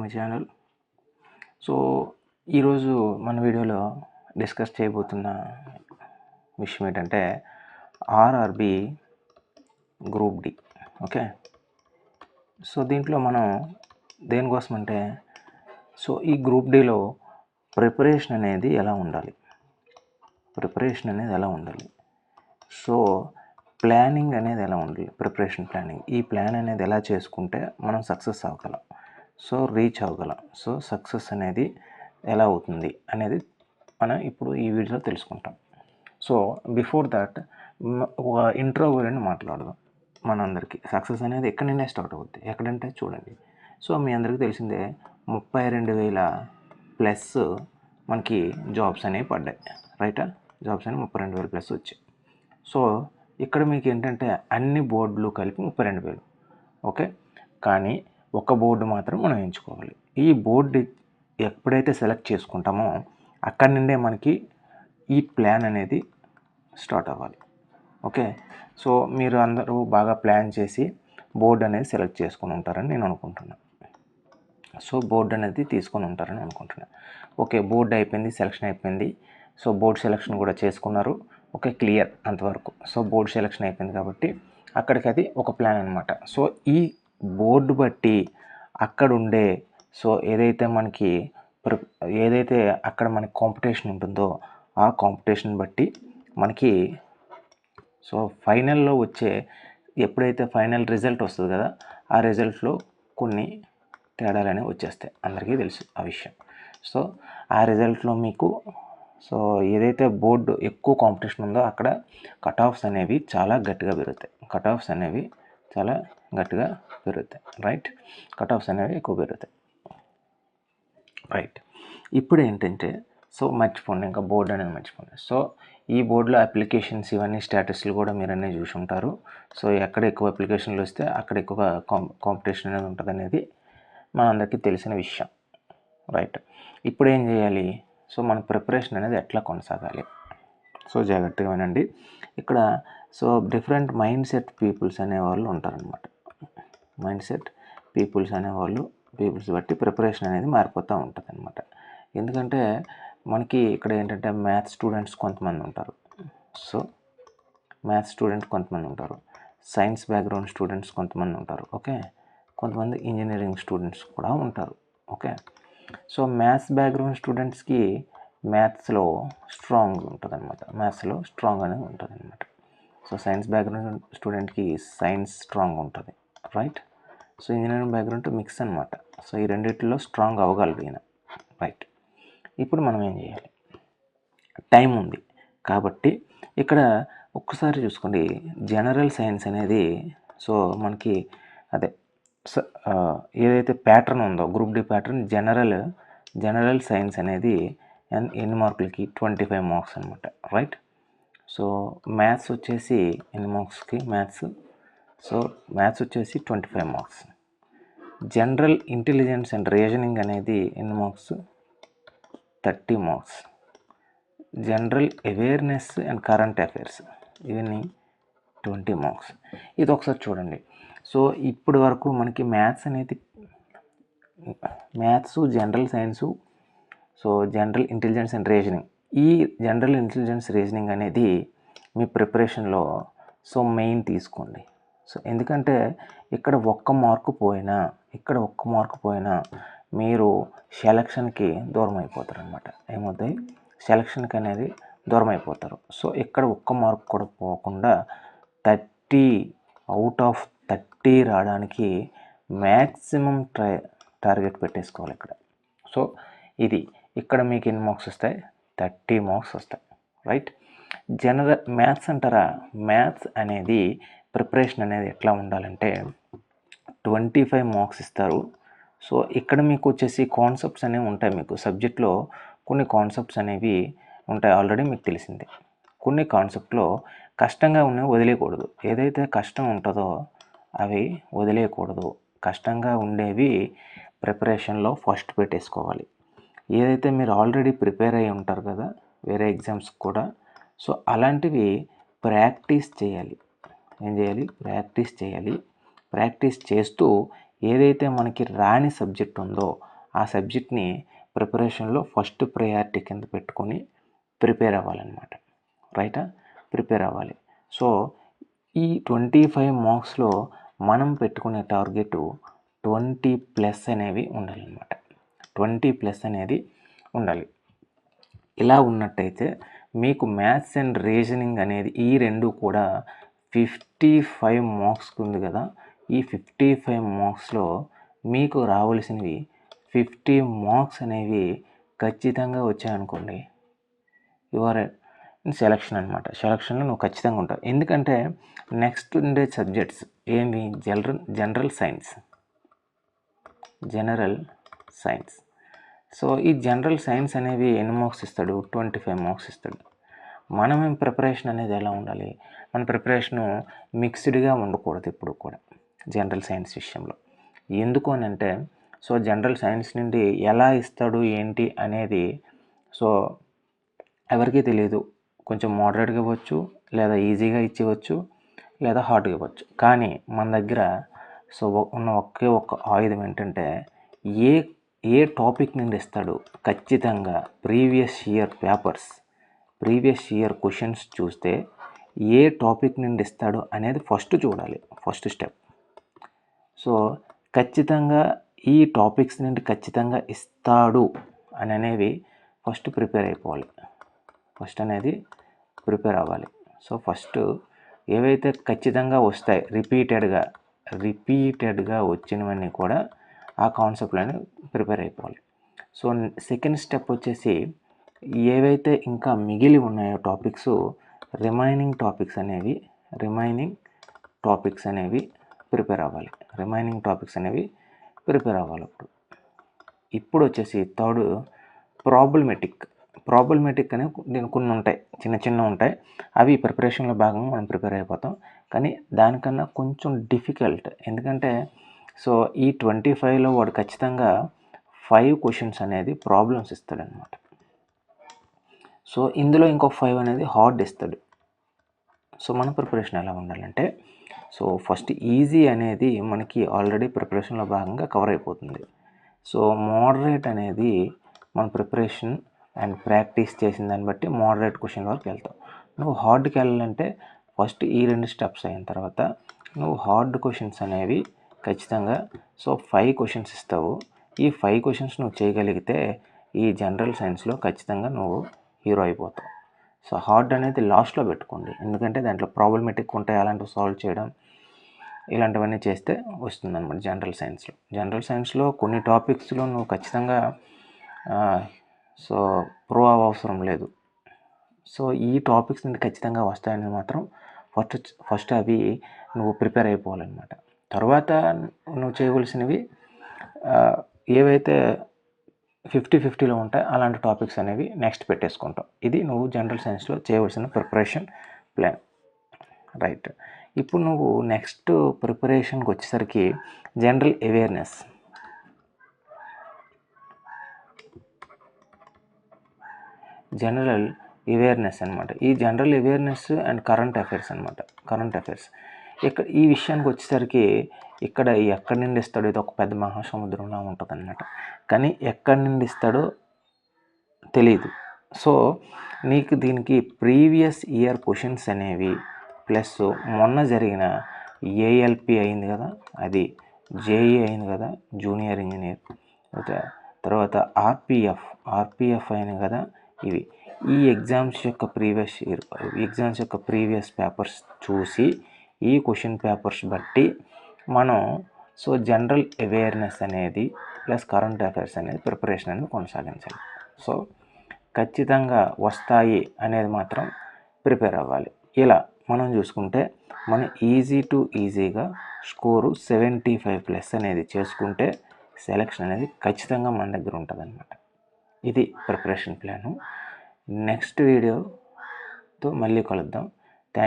My channel. So ఈరోజు మన వీడియోలో డిస్కస్ చేయబోతున్న విషయం ఏంటంటే RRB group D. Okay, so దీంట్లో మనం దేనికోసం అంటే ఈ గ్రూప్ డిలో ప్రిపరేషన్ అనేది ఎలా ఉండాలి, సో ప్లానింగ్ అనేది ఎలా ఉండాలి, ప్రిపరేషన్ ప్లానింగ్, ఈ ప్లాన్ అనేది ఎలా చేసుకుంటే మనం సక్సెస్ అవ్వగలం, సో రీచ్ అవ్వగలం, సో సక్సెస్ అనేది ఎలా అవుతుంది అనేది మనం ఇప్పుడు ఈ వీడియోలో తెలుసుకుంటాం. సో బిఫోర్ దట్ ఒక ఇంట్రో గురించి మాట్లాడదాం. మనందరికీ సక్సెస్ అనేది ఎక్కడి నుండే స్టార్ట్ అవుద్ది, ఎక్కడంటే చూడండి. సో మీ అందరికీ తెలిసిందే 32,000 ప్లస్ మనకి జాబ్స్ అనేవి పడ్డాయి, రైటా? జాబ్స్ అనేవి 32,000 ప్లస్ వచ్చాయి. సో ఇక్కడ మీకు ఏంటంటే అన్ని బోర్డులు కలిపి 32,000. ఓకే, కానీ ఒక బోర్డు మాత్రం మనం ఎంచుకోవాలి. ఈ బోర్డు ఎప్పుడైతే సెలెక్ట్ చేసుకుంటామో అక్కడి నుండే మనకి ఈ ప్లాన్ అనేది స్టార్ట్ అవ్వాలి. ఓకే, సో మీరు అందరూ బాగా ప్లాన్ చేసి బోర్డు అనేది సెలెక్ట్ చేసుకొని ఉంటారని నేను అనుకుంటున్నాను. సో బోర్డు అనేది తీసుకొని ఉంటారని అనుకుంటున్నాను. ఓకే, బోర్డు అయిపోయింది, సెలక్షన్ అయిపోయింది. సో బోర్డు సెలక్షన్ కూడా చేసుకున్నారు. ఓకే, క్లియర్ అంతవరకు. సో బోర్డు సెలక్షన్ అయిపోయింది కాబట్టి అక్కడికి అది ఒక ప్లాన్ అనమాట. సో ఈ బోర్డు బట్టి అక్కడ ఉండే సో ఏదైతే అక్కడ మనకి కాంపిటీషన్ ఉంటుందో ఆ కాంపిటీషన్ బట్టి మనకి సో ఫైనల్లో వచ్చే ఎప్పుడైతే ఫైనల్ రిజల్ట్ వస్తుంది కదా, ఆ రిజల్ట్లో కొన్ని తేడాలు అనేవి వచ్చేస్తాయి, అందరికీ తెలుసు ఆ విషయం. సో ఆ రిజల్ట్లో మీకు సో ఏదైతే బోర్డు ఎక్కువ కాంపిటీషన్ ఉందో అక్కడ కట్ ఆఫ్స్ అనేవి చాలా గట్టిగా పెరుగుతాయి, రైట్? కట్ ఆఫ్స్ అనేవి ఎక్కువ పెరుగుతాయి, రైట్? ఇప్పుడు ఏంటంటే సో మర్చిపోండి, ఇంకా బోర్డు అనేది మర్చిపోండి. సో ఈ బోర్డులో అప్లికేషన్స్ ఇవన్నీ స్టేటస్లు కూడా మీరు అన్నీ చూసి ఉంటారు. సో ఎక్కడ ఎక్కువ అప్లికేషన్లు వస్తే అక్కడ ఎక్కువ కాంపిటీషన్ అనేది ఉంటుంది అనేది మనందరికీ తెలిసిన విషయం, రైట్? ఇప్పుడు ఏం చేయాలి? సో మన ప్రిపరేషన్ అనేది ఎట్లా కొనసాగాలి? సో జాగ్రత్తగా వినండి. ఇక్కడ so different mindset peoples అనేవాళ్ళు ఉంటారనమాట. పీపుల్స్ బట్టి ప్రిపరేషన్ అనేది మారిపోతూ ఉంటుంది అనమాట. ఎందుకంటే మనకి ఇక్కడ ఏంటంటే మ్యాథ్స్ స్టూడెంట్స్ కొంతమంది ఉంటారు, సైన్స్ బ్యాక్గ్రౌండ్ స్టూడెంట్స్ కొంతమంది ఉంటారు, ఓకే, కొంతమంది ఇంజనీరింగ్ స్టూడెంట్స్ కూడా ఉంటారు, ఓకే. సో మ్యాథ్స్ బ్యాక్గ్రౌండ్ స్టూడెంట్స్కి మ్యాథ్స్లో స్ట్రాంగ్ అనేది ఉంటుంది అనమాట. సో సైన్స్ బ్యాక్గ్రౌండ్ స్టూడెంట్కి సైన్స్ స్ట్రాంగ్ ఉంటుంది, right? So engineering background mix అనమాట. సో ఈ రెండిట్లో స్ట్రాంగ్ అవ్వగలరు ఈయన, రైట్? ఇప్పుడు మనం ఏం చేయాలి? టైం ఉంది కాబట్టి ఇక్కడ ఒక్కసారి చూసుకోండి, జనరల్ సైన్స్ అనేది సో మనకి అదే ఏదైతే ప్యాటర్న్ ఉందో group D pattern, general science అనేది ఎన్ని మార్కులకి 25 మార్క్స్ అనమాట, రైట్? సో మ్యాథ్స్ వచ్చేసి ఎన్ని మార్క్స్కి? మ్యాథ్స్ వచ్చేసి 25 marks. General intelligence and reasoning అనేది ఎన్ని marks? 30 marks. General awareness and current affairs ఇవన్నీ 20 మార్క్స్. ఇది ఒకసారి చూడండి. సో ఇప్పటి వరకు మనకి maths, general science, so general intelligence and reasoning, ఈ జనరల్ ఇంటెలిజెన్స్ రీజనింగ్ అనేది మీ ప్రిపరేషన్లో సో మెయిన్ తీసుకోండి. సో ఎందుకంటే ఇక్కడ ఒక్క మార్కు పోయినా మీరు సెలక్షన్కి దూరం అయిపోతారు అనమాట. ఏమవుతాయి? సెలక్షన్కి అనేది దూరం అయిపోతారు. సో ఇక్కడ ఒక్క మార్క్ కూడా పోకుండా 30 అవుట్ ఆఫ్ 30 రావడానికి మ్యాక్సిమం టార్గెట్ పెట్టేసుకోవాలి ఇక్కడ. సో ఇది ఇక్కడ మీకు ఎన్ని మార్క్స్ వస్తాయి? 30 మార్క్స్ వస్తాయి, రైట్? జనరల్ మ్యాథ్స్ అంటారా? మ్యాథ్స్ అనేది ప్రిపరేషన్ అనేది ఎట్లా ఉండాలంటే 25 మార్క్స్ ఇస్తారు. సో ఇక్కడ మీకు వచ్చేసి కాన్సెప్ట్స్ అనేవి ఉంటాయి. మీకు సబ్జెక్ట్లో కొన్ని కాన్సెప్ట్స్ అనేవి ఉంటాయి, ఆల్రెడీ మీకు తెలిసిందే. కొన్ని కాన్సెప్ట్లో కష్టంగా ఉన్నవి వదిలేయకూడదు. ఏదైతే కష్టం ఉంటుందో అవి వదిలేయకూడదు. కష్టంగా ఉండేవి ప్రిపరేషన్లో ఫస్ట్ పెట్టేసుకోవాలి. ఏదైతే మీరు ఆల్రెడీ ప్రిపేర్ అయ్యి ఉంటారు కదా వేరే ఎగ్జామ్స్ కూడా, సో అలాంటివి ప్రాక్టీస్ చేయాలి. ఏం చేయాలి? ప్రాక్టీస్ చేయాలి. ప్రాక్టీస్ చేస్తూ ఏదైతే మనకి రాని సబ్జెక్ట్ ఉందో ఆ సబ్జెక్ట్ని ప్రిపరేషన్లో ఫస్ట్ ప్రయారిటీ కింద పెట్టుకొని ప్రిపేర్ అవ్వాలన్నమాట. రైటా? ప్రిపేర్ అవ్వాలి. సో ఈ 25 మార్క్స్లో మనం పెట్టుకునే టార్గెట్ 20+ అనేవి ఉండాలన్నమాట. 20+ అనేది ఉండాలి. ఇలా ఉన్నట్టయితే మీకు మ్యాథ్స్ అండ్ రీజనింగ్ అనేది ఈ రెండు కూడా 55 మార్క్స్కి ఉంది కదా. ఈ 55 మార్క్స్లో మీకు రావాల్సినవి 50 మార్క్స్ అనేవి ఖచ్చితంగా వచ్చాయనుకోండి, యువర్ సెలక్షన్ అనమాట. సెలక్షన్లో నువ్వు ఖచ్చితంగా ఉంటావు. ఎందుకంటే నెక్స్ట్ ఉండే సబ్జెక్ట్స్ ఏమి? General science. సో ఈ జనరల్ సైన్స్ అనేవి ఎన్ని మార్క్స్ ఇస్తాడు? 25 మార్క్స్ ఇస్తాడు. మనం ప్రిపరేషన్ అనేది ఎలా ఉండాలి? మన ప్రిపరేషను మిక్స్డ్గా ఉండకూడదు ఎప్పుడు కూడా జనరల్ సైన్స్ విషయంలో. ఎందుకు అని అంటే, సో జనరల్ సైన్స్ నుండి ఎలా ఇస్తాడు ఏంటి అనేది సో ఎవరికీ తెలియదు. కొంచెం మోడరేట్గా ఇవ్వచ్చు, లేదా ఈజీగా ఇచ్చేవచ్చు, లేదా హార్డ్గా ఇవ్వచ్చు. కానీ మన దగ్గర సో ఉన్న ఒకే ఒక్క ఆయుధం ఏంటంటే, ఏ టాపిక్ నుండి ఇస్తాడు ఖచ్చితంగా ప్రీవియస్ ఇయర్ క్వశ్చన్స్ చూస్తే ఏ టాపిక్ నుండి ఇస్తాడు అనేది ఫస్ట్ చూడాలి. First step. సో ఖచ్చితంగా ఈ టాపిక్స్ నుండి ఖచ్చితంగా ఇస్తాడు అని అనేవి ఫస్ట్ ప్రిపేర్ అయిపోవాలి. ఫస్ట్ అనేది ప్రిపేర్ అవ్వాలి. సో ఫస్ట్ ఏవైతే ఖచ్చితంగా వస్తాయి రిపీటెడ్గా వచ్చినవన్నీ కూడా ఆ కాన్సెప్ట్లని ప్రిపేర్ అయిపోవాలి. సో సెకండ్ స్టెప్ వచ్చేసి ఏవైతే ఇంకా మిగిలి ఉన్నాయో టాపిక్స్, రిమైనింగ్ టాపిక్స్ అనేవి ప్రిపేర్ అవ్వాలి. ఇప్పుడు వచ్చేసి థర్డ్ ప్రాబ్లమెటిక్ అనే కొన్ని ఉంటాయి, చిన్న ఉంటాయి. అవి ప్రిపరేషన్లో భాగంగా మనం ప్రిపేర్ అయిపోతాం. కానీ దానికన్నా కొంచెం డిఫికల్ట్. ఎందుకంటే సో ఈ 25లో వాడు ఖచ్చితంగా 5 క్వశ్చన్స్ అనేది ప్రాబ్లమ్స్ ఇస్తాడనమాట. సో ఇందులో ఇంకొక 5 అనేది హార్డ్ ఇస్తాడు. సో మన ప్రిపరేషన్ ఎలా ఉండాలంటే, సో ఫస్ట్ ఈజీ అనేది మనకి ఆల్రెడీ ప్రిపరేషన్లో భాగంగా కవర్ అయిపోతుంది. సో మోడరేట్ అనేది మన ప్రిపరేషన్ అండ్ ప్రాక్టీస్ చేసిన దాన్ని బట్టి మోడరేట్ క్వశ్చన్ వరకు వెళ్తావు. నువ్వు హార్డ్కి వెళ్ళాలంటే ఫస్ట్ ఈ 2 స్టెప్స్ అయిన తర్వాత నువ్వు హార్డ్ క్వశ్చన్స్ అనేవి ఖచ్చితంగా సో 5 క్వశ్చన్స్ ఇస్తావు. ఈ 5 క్వశ్చన్స్ నువ్వు చేయగలిగితే ఈ జనరల్ సైన్స్లో ఖచ్చితంగా నువ్వు హీరో అయిపోతావు. సో హార్డ్ అనేది లాస్ట్లో పెట్టుకోండి. ఎందుకంటే దాంట్లో ప్రాబ్లమెటిక్ ఉంటాయి, అలాంటివి సాల్వ్ చేయడం ఇలాంటివన్నీ చేస్తే వస్తుందన్నమాట జనరల్ సైన్స్లో కొన్ని టాపిక్స్లో నువ్వు ఖచ్చితంగా సో ప్రూవ్ అవసరం లేదు. సో ఈ టాపిక్స్ నుండి ఖచ్చితంగా వస్తాయని మాత్రం ఫస్ట్ అవి నువ్వు ప్రిపేర్ అయిపోవాలన్నమాట. తర్వాత నువ్వు చేయవలసినవి ఏవైతే 50-50లో ఉంటాయి అలాంటి టాపిక్స్ అనేవి నెక్స్ట్ పెట్టేసుకుంటావు. ఇది నువ్వు జనరల్ సైన్స్లో చేయవలసిన ప్రిపరేషన్ ప్లాన్. రైట్. ఇప్పుడు నువ్వు నెక్స్ట్ ప్రిపరేషన్కి వచ్చేసరికి జనరల్ అవేర్నెస్ అనమాట. ఈ general awareness and current affairs ఇక్కడ ఈ విషయానికి వచ్చేసరికి ఇక్కడ ఎక్కడి నుండి ఇస్తాడో ఇది ఒక పెద్ద మహాసముద్రంలా ఉంటుంది అనమాట. కానీ ఎక్కడి నుండి ఇస్తాడో తెలియదు. సో నీకు దీనికి ప్రీవియస్ ఇయర్ క్వశ్చన్స్ అనేవి ప్లస్ మొన్న జరిగిన ఏఎల్పి అయింది కదా, అది జేఈ అయింది కదా, జూనియర్ ఇంజనీర్, తర్వాత ఆర్పిఎఫ్ అయింది కదా, ఇవి ఈ ఎగ్జామ్స్ యొక్క ప్రీవియస్ పేపర్స్ చూసి ఈ క్వశ్చన్ పేపర్స్ బట్టి మనం సో జనరల్ అవేర్నెస్ అనేది ప్లస్ కరెంట్ అఫైర్స్ అనేది ప్రిపరేషన్ అనేది కొనసాగించాలి. సో ఖచ్చితంగా వస్తాయి అనేది మాత్రం ప్రిపేర్ అవ్వాలి. ఇలా మనం చూసుకుంటే మనం ఈజీగా స్కోరు 75+ అనేది చేసుకుంటే సెలక్షన్ అనేది ఖచ్చితంగా మన దగ్గర ఉంటుంది అన్నమాట. ఇది ప్రిపరేషన్ ప్లాను. నెక్స్ట్ వీడియోతో మళ్ళీ కలుద్దాం.